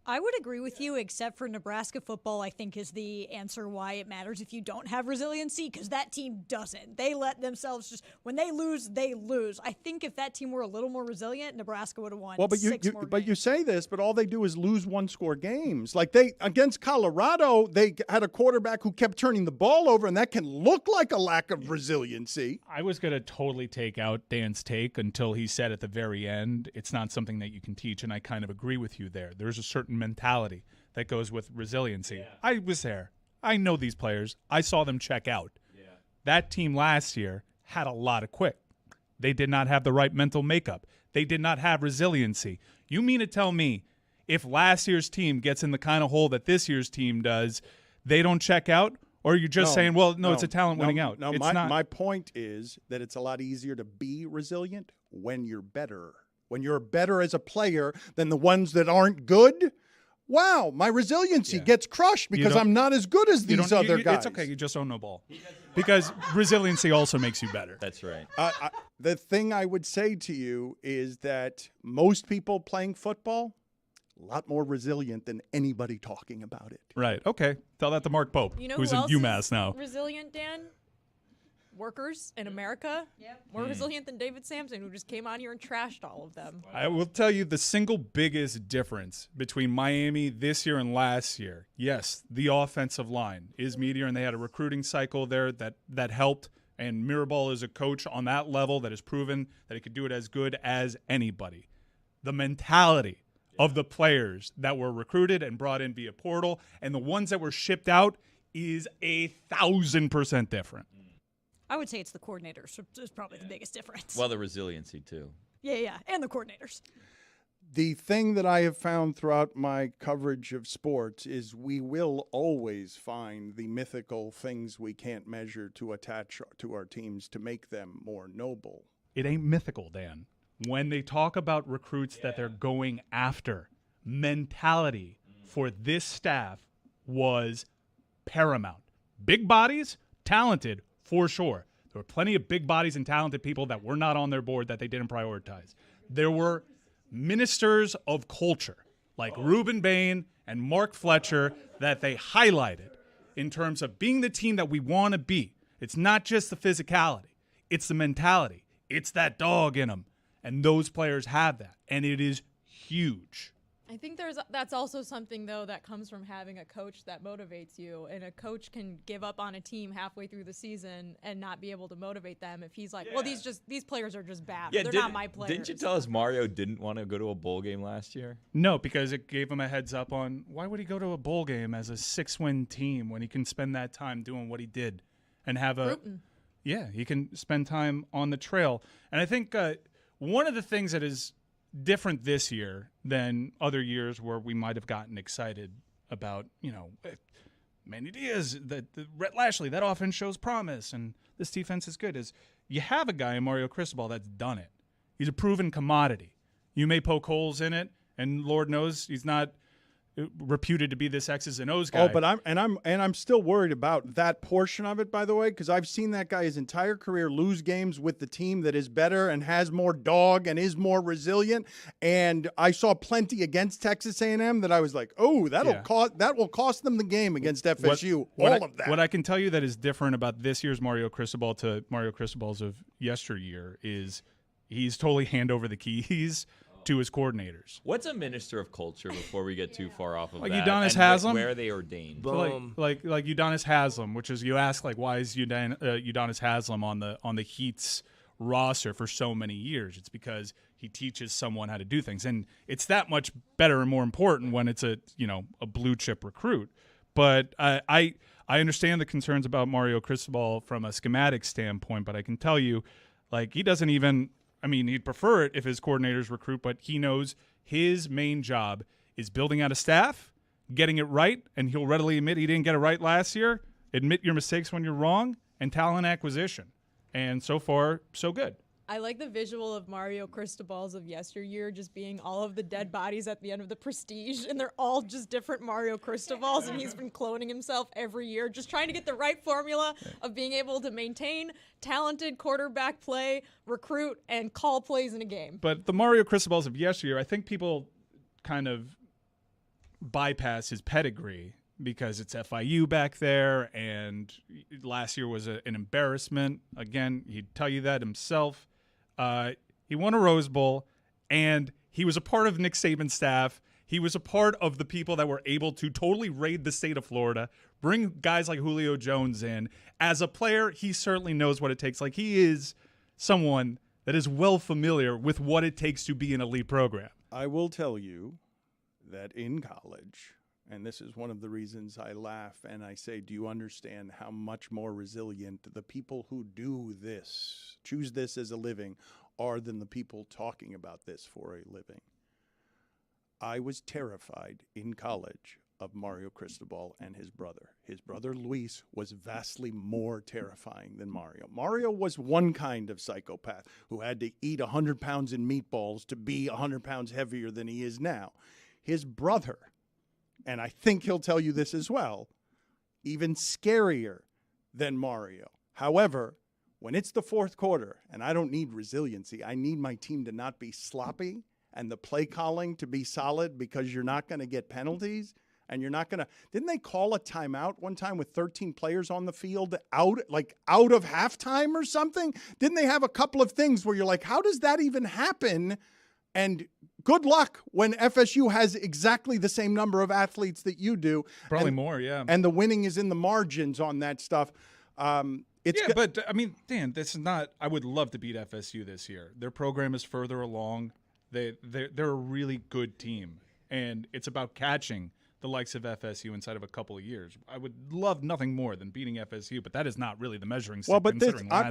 [SPEAKER 7] I would agree with you, except for Nebraska football, I think, is the answer why it matters if you don't have resiliency, because that team doesn't. They let themselves just, when they lose, they lose. I think if that team were a little more resilient, Nebraska would have won six more games.
[SPEAKER 1] You say this, but all they do is lose one-score games. Like against Colorado, they had a quarterback who kept turning the ball over, and that can look like a lack of resiliency.
[SPEAKER 3] I was going to totally take out Dan's take until he said at the very end, it's not something that you can teach, and I kind of agree with you there. There's a certain mentality that goes with resiliency. Yeah. I was there. I know these players. I saw them check out. Yeah. That team last year had a lot of quit. They did not have the right mental makeup. They did not have resiliency. You mean to tell me if last year's team gets in the kind of hole that this year's team does, they don't check out? Or are you just saying, it's a talent winning out?
[SPEAKER 1] No, my point is that it's a lot easier to be resilient when you're better. When you're better as a player than the ones that aren't good. Wow, my resiliency gets crushed because I'm not as good as these other guys.
[SPEAKER 3] It's okay. You just don't know ball. Because resiliency also makes you better.
[SPEAKER 5] That's right.
[SPEAKER 1] The thing I would say to you is that most people playing football, a lot more resilient than anybody talking about it.
[SPEAKER 3] Right. Okay. Tell that to Mark Pope, who's in UMass now.
[SPEAKER 6] Resilient, Dan? Workers in America, more resilient than David Samson, who just came on here and trashed all of them.
[SPEAKER 3] I will tell you the single biggest difference between Miami this year and last year. Yes, the offensive line is meatier, and they had a recruiting cycle there that helped. And Mirabal is a coach on that level that has proven that he could do it as good as anybody. The mentality of the players that were recruited and brought in via portal and the ones that were shipped out is 1,000% different.
[SPEAKER 7] I would say it's the coordinators. Is probably the biggest difference.
[SPEAKER 5] Well, the resiliency too.
[SPEAKER 7] Yeah, and the coordinators.
[SPEAKER 1] The thing that I have found throughout my coverage of sports is we will always find the mythical things we can't measure to attach to our teams to make them more noble.
[SPEAKER 3] It ain't mythical, Dan. When they talk about recruits that they're going after, mentality for this staff was paramount. Big bodies, talented, for sure. There were plenty of big bodies and talented people that were not on their board that they didn't prioritize. There were ministers of culture like Reuben Bain and Mark Fletcher that they highlighted in terms of being the team that we want to be. It's not just the physicality. It's the mentality. It's that dog in them. And those players have that. And it is huge.
[SPEAKER 6] I think that's also something, though, that comes from having a coach that motivates you. And a coach can give up on a team halfway through the season and not be able to motivate them if he's like, well, these players are just bad. They're not my players.
[SPEAKER 5] Didn't you tell us Mario didn't want to go to a bowl game last year?
[SPEAKER 3] No, because it gave him a heads up on why would he go to a bowl game as a 6-win team when he can spend that time doing what he did and have he can spend time on the trail. And I think one of the things that is different this year than other years where we might have gotten excited about, Manny Diaz, Rhett Lashley, that offense shows promise, and this defense is good, is you have a guy in Mario Cristobal that's done it. He's a proven commodity. You may poke holes in it, and Lord knows he's not reputed to be this X's and O's guy.
[SPEAKER 1] Oh, but I'm still worried about that portion of it, by the way, because I've seen that guy his entire career lose games with the team that is better and has more dog and is more resilient. And I saw plenty against Texas A&M that I was like, oh, that will cost them the game against FSU. All of that.
[SPEAKER 3] What I can tell you that is different about this year's Mario Cristobal to Mario Cristobal's of yesteryear is he's totally hand over the keys to his coordinators.
[SPEAKER 5] What's a minister of culture before we get too far off of
[SPEAKER 3] like
[SPEAKER 5] that?
[SPEAKER 3] Udonis Haslam?
[SPEAKER 5] Where are they ordained?
[SPEAKER 3] So like Udonis Haslam, which is you ask like why is Udonis Haslam on the Heat's roster for so many years? It's because he teaches someone how to do things, and it's that much better and more important when it's a blue chip recruit. But I understand the concerns about Mario Cristobal from a schematic standpoint, but I can tell you, like he doesn't even. I mean, he'd prefer it if his coordinators recruit, but he knows his main job is building out a staff, getting it right, and he'll readily admit he didn't get it right last year, admit your mistakes when you're wrong, and talent acquisition. And so far, so good.
[SPEAKER 6] I like the visual of Mario Cristobal's of yesteryear just being all of the dead bodies at the end of the Prestige, and they're all just different Mario Cristobals, and he's been cloning himself every year, just trying to get the right formula of being able to maintain talented quarterback play, recruit, and call plays in a game.
[SPEAKER 3] But the Mario Cristobals of yesteryear, I think people kind of bypass his pedigree because it's FIU back there, and last year was an embarrassment. Again, he'd tell you that himself. He won a Rose Bowl, and he was a part of Nick Saban's staff. He was a part of the people that were able to totally raid the state of Florida, bring guys like Julio Jones in. As a player, he certainly knows what it takes. Like, he is someone that is well familiar with what it takes to be an elite program.
[SPEAKER 1] I will tell you that in college, and this is one of the reasons I laugh and I say, do you understand how much more resilient the people who do this, choose this as a living, are than the people talking about this for a living? I was terrified in college of Mario Cristobal and his brother. His brother Luis was vastly more terrifying than Mario. Mario was one kind of psychopath who had to eat 100 pounds in meatballs to be 100 pounds heavier than he is now. His brother, and I think he'll tell you this as well, even scarier than Mario. However, when it's the fourth quarter, and I don't need resiliency, I need my team to not be sloppy and the play calling to be solid because you're not going to get penalties and you're not going to – didn't they call a timeout one time with 13 players on the field out of halftime or something? Didn't they have a couple of things where you're like, how does that even happen? And good luck when FSU has exactly the same number of athletes that you do.
[SPEAKER 3] Probably more, yeah.
[SPEAKER 1] And the winning is in the margins on that stuff.
[SPEAKER 3] But, I mean, Dan, this is not – I would love to beat FSU this year. Their program is further along. They're a really good team, and it's about catching the likes of FSU inside of a couple of years. I would love nothing more than beating FSU, but that is not really the measuring stick.
[SPEAKER 1] Well, but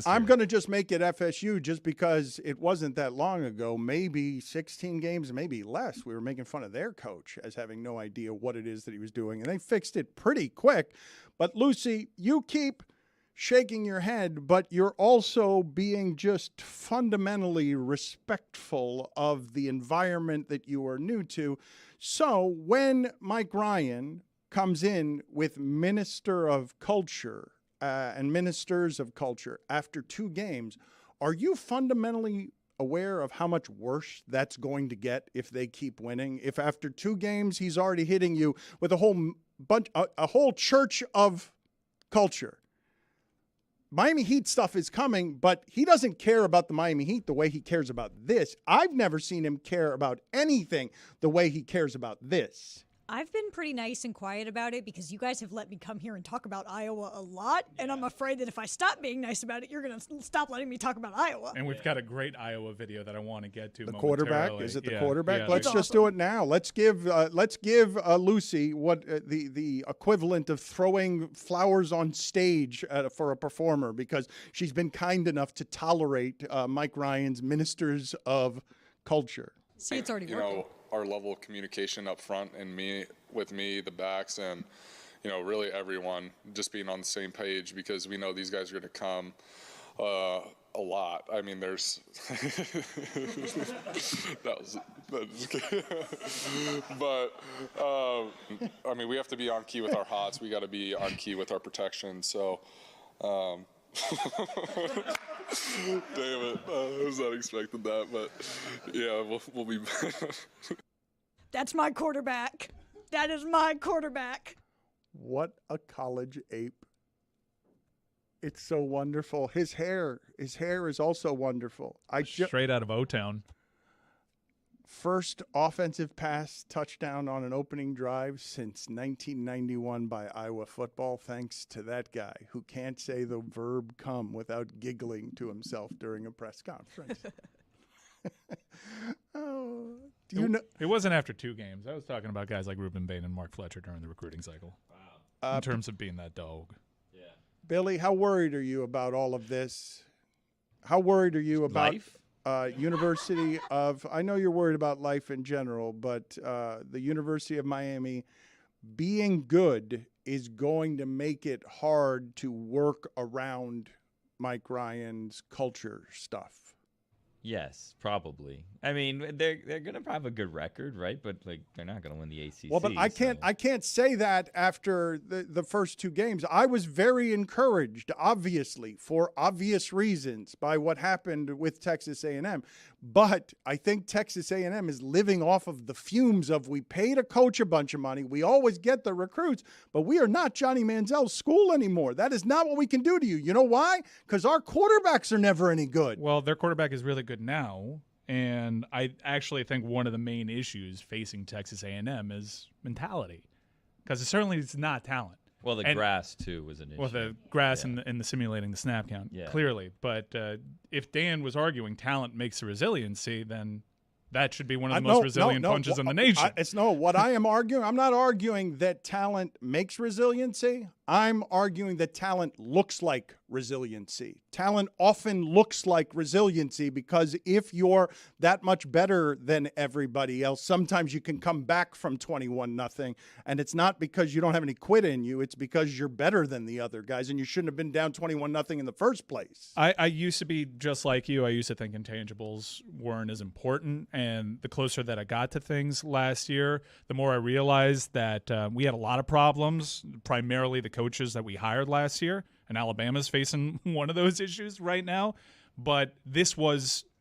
[SPEAKER 1] I'm going
[SPEAKER 3] to
[SPEAKER 1] to just make it FSU just because it wasn't that long ago, maybe 16 games, maybe less. We were making fun of their coach as having no idea what it is that he was doing, and they fixed it pretty quick. But, Lucy, you keep shaking your head, but you're also being just fundamentally respectful of the environment that you are new to. So when Mike Ryan comes in with Minister of Culture and Ministers of Culture after 2 games, are you fundamentally aware of how much worse that's going to get if they keep winning? If after 2 games he's already hitting you with a whole church of culture. Miami Heat stuff is coming, but he doesn't care about the Miami Heat the way he cares about this. I've never seen him care about anything the way he cares about this.
[SPEAKER 7] I've been pretty nice and quiet about it because you guys have let me come here and talk about Iowa a lot, and I'm afraid that if I stop being nice about it, you're going to stop letting me talk about Iowa.
[SPEAKER 3] And we've got a great Iowa video that I want to get to.
[SPEAKER 1] The quarterback? Is it the quarterback?
[SPEAKER 3] Yeah,
[SPEAKER 1] Let's just do it now. Let's give Lucy what the equivalent of throwing flowers on stage for a performer, because she's been kind enough to tolerate Mike Ryan's Ministers of Culture.
[SPEAKER 7] See, it's already working.
[SPEAKER 10] Our level of communication up front and with me, the backs, and, really everyone just being on the same page, because we know these guys are going to come a lot. I mean, there's but we have to be on key with our hots. We got to be on key with our protection. So, damn it, I was not expecting that, but yeah, we'll be.
[SPEAKER 7] That's my quarterback. That is my quarterback.
[SPEAKER 1] What a college ape. It's so wonderful. His hair is also wonderful.
[SPEAKER 3] Straight out of O-Town.
[SPEAKER 1] First offensive pass touchdown on an opening drive since 1991 by Iowa football, thanks to that guy who can't say the verb come without giggling to himself during a press conference. Oh, do you know?
[SPEAKER 3] It wasn't after 2 games. I was talking about guys like Ruben Bain and Mark Fletcher during the recruiting cycle. Wow. In terms of being that dog.
[SPEAKER 10] Yeah.
[SPEAKER 1] Billy, how worried are you about all of this? How worried are you about
[SPEAKER 5] Life?
[SPEAKER 1] University of, I know you're worried about life in general, but the University of Miami being good is going to make it hard to work around Mike Ryan's culture stuff.
[SPEAKER 5] Yes, probably. I mean, they're going to have a good record, right? But they're not going to win the ACC.
[SPEAKER 1] Well, but I can't say that after the first 2 games. I was very encouraged, obviously, for obvious reasons, by what happened with Texas A&M. But I think Texas A&M is living off of the fumes of, we paid a coach a bunch of money, we always get the recruits, but we are not Johnny Manziel's school anymore. That is not what we can do to you. You know why? Because our quarterbacks are never any good.
[SPEAKER 3] Well, their quarterback is really good now, and I actually think one of the main issues facing Texas A&M is mentality, because it's not talent.
[SPEAKER 5] Well, the grass, too, was an issue.
[SPEAKER 3] Well, the grass and the simulating the snap count, clearly. But if Dan was arguing talent makes the resiliency, then that should be one of the most resilient punches in the nation.
[SPEAKER 1] What I am arguing, I'm not arguing that talent makes resiliency. I'm arguing that talent looks like resiliency. Talent often looks like resiliency, because if you're that much better than everybody else, sometimes you can come back from 21-0, and it's not because you don't have any quit in you. It's because you're better than the other guys, and you shouldn't have been down 21-0 in the first place.
[SPEAKER 3] I used to be just like you. I used to think intangibles weren't as important, and the closer that I got to things last year, the more I realized that we had a lot of problems, primarily the coaches that we hired last year, and Alabama's facing one of those issues right now. But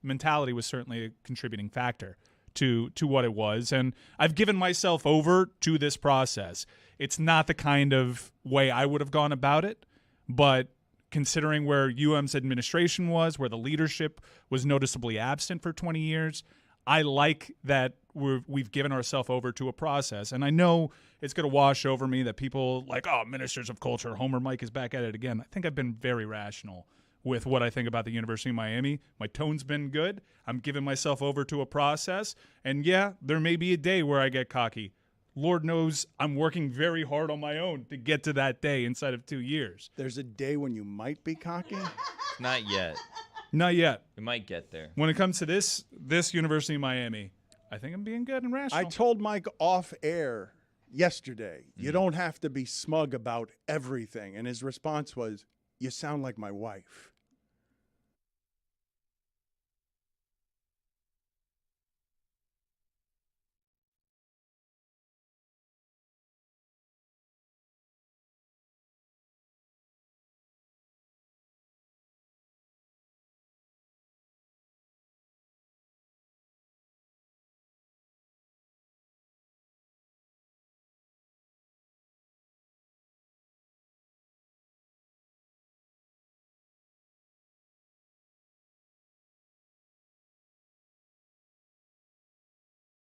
[SPEAKER 3] mentality was certainly a contributing factor to what it was. And I've given myself over to this process. It's not the kind of way I would have gone about it, but considering where UM's administration was, where the leadership was noticeably absent for 20 years, I like that we've given ourselves over to a process. And I know it's going to wash over me that people like, oh, ministers of culture, Homer Mike is back at it again. I think I've been very rational with what I think about the University of Miami. My tone's been good. I'm giving myself over to a process. And, yeah, there may be a day where I get cocky. Lord knows I'm working very hard on my own to get to that day inside of 2 years.
[SPEAKER 1] There's a day when you might be cocky.
[SPEAKER 5] Not yet.
[SPEAKER 3] Not yet.
[SPEAKER 5] We might get there.
[SPEAKER 3] When it comes to this University of Miami, I think I'm being good and rational.
[SPEAKER 1] I told Mike off air yesterday, you don't have to be smug about everything. And his response was, you sound like my wife.